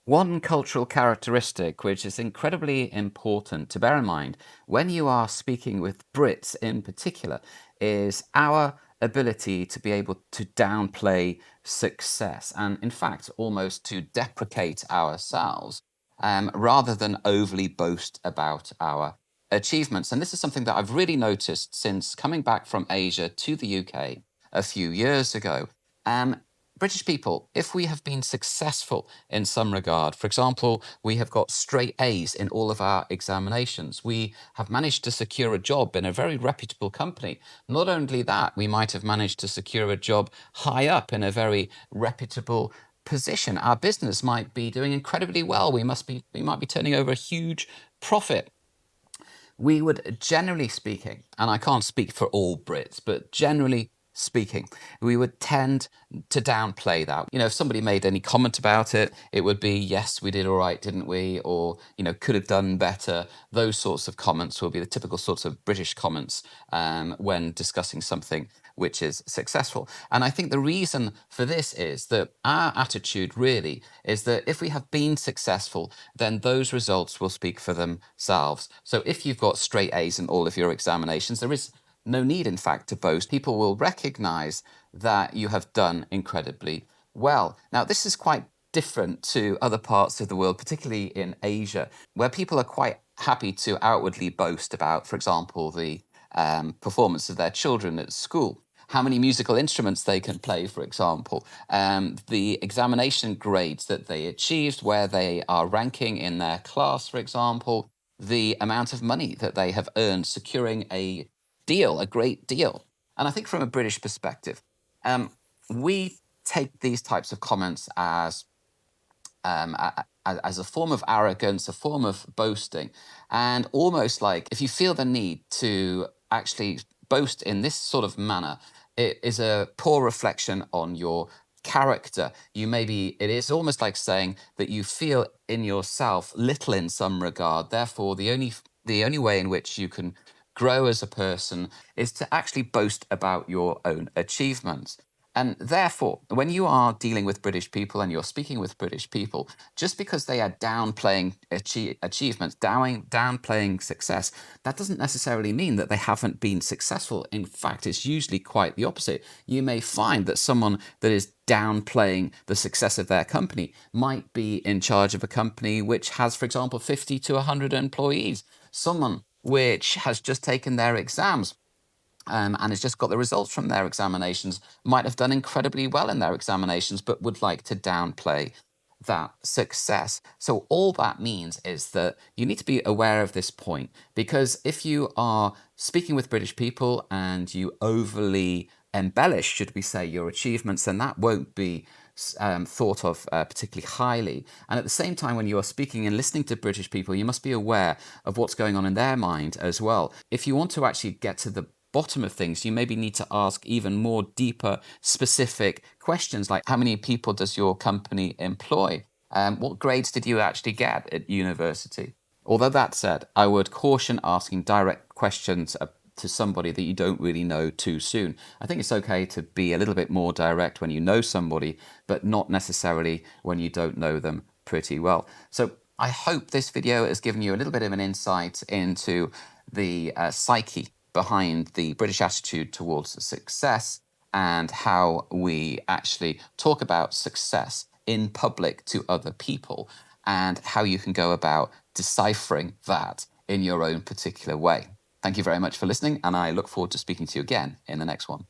One cultural characteristic which is incredibly important to bear in mind when you are speaking with Brits in particular is our ability to be able to downplay success and, in fact, almost to deprecate ourselves rather than overly boast about our achievements. And this is something that I've really noticed since coming back from Asia to the UK a few years ago. Um, British people, if we have been successful in some regard, for example, we have got straight A's in all of our examinations, we have managed to secure a job in a very reputable company. Not only that, we might have managed to secure a job high up in a very reputable position. Our business might be doing incredibly well. We might be turning over a huge profit. We would, generally speaking, and I can't speak for all Brits, but generally speaking, we would tend to downplay that. If somebody made any comment about it, it would be, yes, we did all right, didn't we? Or, could have done better. Those sorts of comments will be the typical sorts of British comments when discussing something which is successful. And I think the reason for this is that our attitude really is that if we have been successful, then those results will speak for themselves. So if you've got straight A's in all of your examinations, there is no need, in fact, to boast. People will recognize that you have done incredibly well. Now, this is quite different to other parts of the world, particularly in Asia, where people are quite happy to outwardly boast about, for example, the performance of their children at school, how many musical instruments they can play, for example, the examination grades that they achieved, where they are ranking in their class, for example, the amount of money that they have earned securing a deal, a great deal. And I think from a British perspective, we take these types of comments as a form of arrogance, a form of boasting, and almost like if you feel the need to actually boast in this sort of manner, it is a poor reflection on your character. It is almost like saying that you feel in yourself little in some regard. Therefore, the only way in which you can grow as a person is to actually boast about your own achievements. And therefore, when you are dealing with British people and you're speaking with British people, just because they are downplaying achievements, downplaying success, that doesn't necessarily mean that they haven't been successful. In fact, it's usually quite the opposite. You may find that someone that is downplaying the success of their company might be in charge of a company which has, for example, 50 to 100 employees. Someone which has just taken their exams and has just got the results from their examinations, might have done incredibly well in their examinations, but would like to downplay that success. So all that means is that you need to be aware of this point, because if you are speaking with British people and you overly embellish, should we say, your achievements, then that won't be thought of particularly highly. And at the same time, when you are speaking and listening to British people, you must be aware of what's going on in their mind as well. If you want to actually get to the bottom of things, you maybe need to ask even more deeper, specific questions like how many people does your company employ? What grades did you actually get at university? Although that said, I would caution asking direct questions to somebody that you don't really know too soon. I think it's okay to be a little bit more direct when you know somebody, but not necessarily when you don't know them pretty well. So I hope this video has given you a little bit of an insight into the psyche behind the British attitude towards success and how we actually talk about success in public to other people, and how you can go about deciphering that in your own particular way. Thank you very much for listening, and I look forward to speaking to you again in the next one.